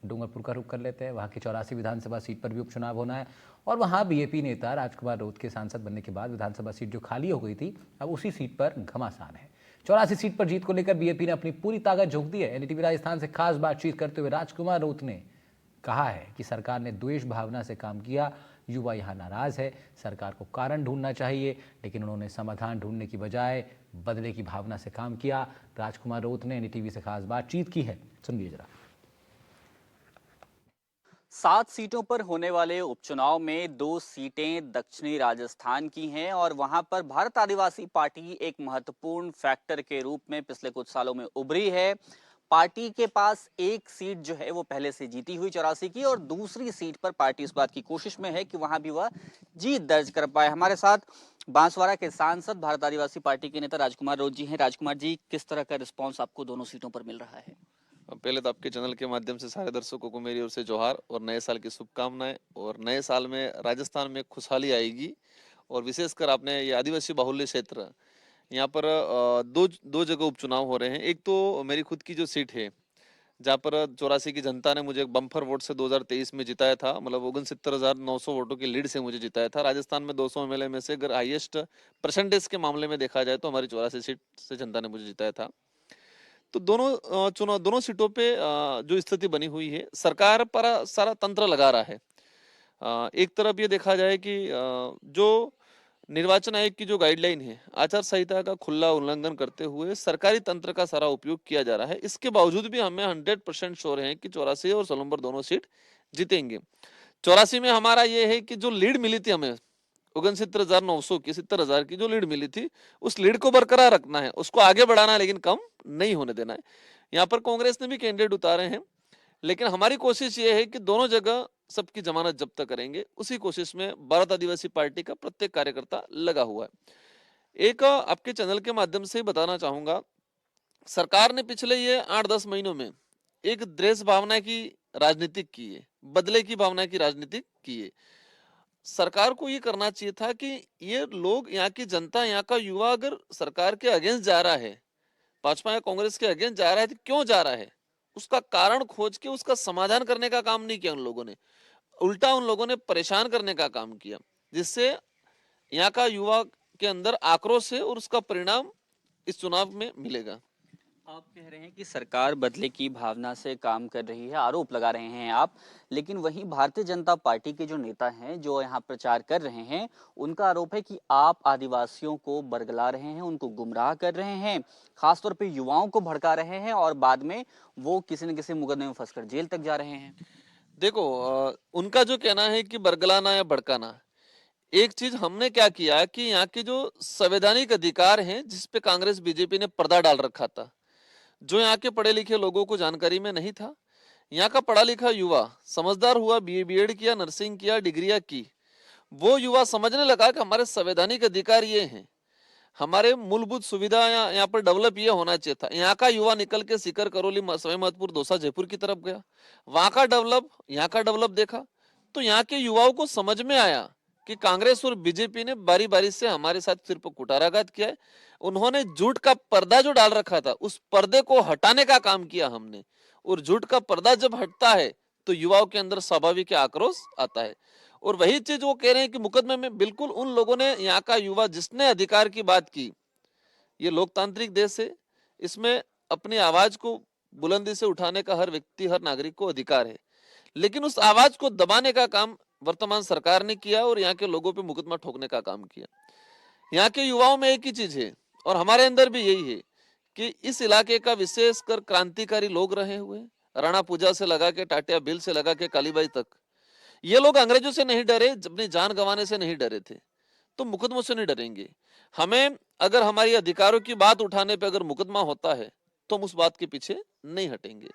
डूंगरपुर का रुख कर लेते हैं। वहाँ की 84 विधानसभा सीट पर भी उपचुनाव होना है और वहाँ बीएपी नेता राजकुमार राउत के सांसद बनने के बाद विधानसभा सीट जो खाली हो गई थी, अब उसी सीट पर घमासान है। 84 सीट पर जीत को लेकर बीएपी ने अपनी पूरी ताकत झोंक दी है। एनडीटीवी राजस्थान से खास बातचीत करते हुए राजकुमार राउत ने कहा है कि सरकार ने द्वेष भावना से काम किया, युवा यहाँ नाराज है, सरकार को कारण ढूंढना चाहिए, लेकिन उन्होंने समाधान ढूंढने की बजाय बदले की भावना से काम किया। राजकुमार राउत ने एनडीटीवी से खास बातचीत की है, सुनिए जरा। 7 सीटों पर होने वाले उपचुनाव में 2 सीटें दक्षिणी राजस्थान की हैं और वहां पर भारत आदिवासी पार्टी एक महत्वपूर्ण फैक्टर के रूप में पिछले कुछ सालों में उभरी है। पार्टी के पास एक सीट जो है वो पहले से जीती हुई 84 की और दूसरी सीट पर पार्टी इस बात की कोशिश में है कि वहां भी वह जीत दर्ज कर पाए। हमारे साथ बांसवाड़ा के सांसद भारत आदिवासी पार्टी के नेता राजकुमार राउत जी हैं। राजकुमार जी, किस तरह का रिस्पॉन्स आपको दोनों सीटों पर मिल रहा है? पहले तो आपके चैनल के माध्यम से सारे दर्शकों को मेरी ओर से जोहार और नए साल की शुभकामनाएं। और नए साल में राजस्थान में खुशहाली आएगी और विशेषकर आपने ये आदिवासी बाहुल्य क्षेत्र यहाँ पर दो जगह उपचुनाव हो रहे हैं। एक तो मेरी खुद की जो सीट है जहाँ पर 84 की जनता ने मुझे एक बम्पर वोट से 2023 में जिताया था, मतलब 69,900 वोटों की लीड से मुझे जिताया था। राजस्थान में 200 एमएलए में से अगर हाईएस्ट परसेंटेज के मामले में देखा जाए तो हमारी 84 सीट से जनता ने मुझे जिताया था। तो दोनों सीटों पे जो स्थिति बनी हुई है, सरकार पर सारा तंत्र लगा रहा है। एक तरफ ये देखा जाए कि जो निर्वाचन आयोग की जो गाइडलाइन है, आचार संहिता का खुला उल्लंघन करते हुए सरकारी तंत्र का सारा उपयोग किया जा रहा है। इसके बावजूद भी हमें 100% श्योर है कि 84 और सोलंबर दोनों सीट जीतेंगे। 84 में हमारा ये है कि जो लीड मिली थी हमें 69,900 की, 70,000 की जो लीड मिली थी, उस लीड को बरकरार रखना है, उसको आगे बढ़ाना है, लेकिन कम नहीं होने देना है। यहाँ पर कांग्रेस ने भी कैंडिडेट उतारे हैं, लेकिन हमारी कोशिश ये है कि दोनों जगह सबकी जमानत जब्त करेंगे। उसी कोशिश में भारत आदिवासी पार्टी का प्रत्येक कार्यकर्ता लगा हुआ है। एक आपके चैनल के माध्यम से बताना चाहूंगा, सरकार ने पिछले ये 8-10 महीनों में एक द्वेष भावना की राजनीति की है, बदले की भावना की राजनीति की है। सरकार को ये करना चाहिए था कि ये लोग, यहाँ की जनता, यहाँ का युवा अगर सरकार के अगेंस्ट जा रहा है, भाजपा या कांग्रेस के अगेंस्ट जा रहा है, तो क्यों जा रहा है, उसका कारण खोज के उसका समाधान करने का काम नहीं किया उन लोगों ने। उल्टा उन लोगों ने परेशान करने का काम किया, जिससे यहाँ का युवा के अंदर आक्रोश है और उसका परिणाम इस चुनाव में मिलेगा। आप कह रहे हैं कि सरकार बदले की भावना से काम कर रही है, आरोप लगा रहे हैं आप, लेकिन वहीं भारतीय जनता पार्टी के जो नेता हैं जो यहाँ प्रचार कर रहे हैं, उनका आरोप है कि आप आदिवासियों को बरगला रहे हैं, उनको गुमराह कर रहे हैं, खासतौर पे युवाओं को भड़का रहे हैं और बाद में वो किसी न किसी मुकदमे में फंसकर जेल तक जा रहे हैं। देखो, उनका जो कहना है कि बरगलाना या भड़काना, एक चीज हमने क्या किया कि यहाँ के जो संवैधानिक अधिकार हैं जिसपे कांग्रेस बीजेपी ने पर्दा डाल रखा था, जो यहाँ के पढ़े लिखे लोगों को जानकारी में नहीं था, यहाँ का पढ़ा लिखा युवा समझदार हुआ, बीएड किया, नर्सिंग किया, डिग्रियां की, वो युवा समझने लगा कि हमारे संवैधानिक अधिकार ये हैं, हमारे मूलभूत सुविधा यहाँ पर डेवलप ये होना चाहिए था। यहाँ का युवा निकल के सीकर, करौली, सवाई माधोपुर, दौसा, जयपुर की तरफ गया, वहां का डेवलप, यहाँ का डेवलप देखा, तो यहाँ के युवाओं को समझ में आया कि कांग्रेस और बीजेपी ने बारी बारी से हमारे साथ सिर पर कुठाराघात किया है। उन्होंने झूठ का पर्दा जो डाल रखा था, उस पर्दे को हटाने का काम किया हमने, और झूठ का पर्दा जब हटता है तो युवाओं के अंदर स्वाभाविक आक्रोश आता है। और वही चीज वो कह रहे हैं कि मुकदमे में बिल्कुल उन लोगों ने, यहाँ का युवा जिसने अधिकार की बात की, ये लोकतांत्रिक देश है, इसमें अपनी आवाज को बुलंदी से उठाने का हर व्यक्ति, हर नागरिक को अधिकार है, लेकिन उस आवाज को दबाने का काम वर्तमान सरकार ने किया और यहाँ के लोगों पे मुकदमा ठोकने का काम किया। यहाँ के युवाओं में एक ही चीज है और हमारे अंदर भी यही है कि इस इलाके का विशेषकर क्रांतिकारी लोग रहे हुए, राणा पूजा से लगा के टाटिया बिल से लगा के कालीबाई तक, ये लोग अंग्रेजों से नहीं डरे, अपनी जान गंवाने से नहीं डरे थे, तो मुकदमों से नहीं डरेंगे। हमें अगर हमारी अधिकारों की बात उठाने पे अगर मुकदमा होता है तो हम उस बात के पीछे नहीं हटेंगे।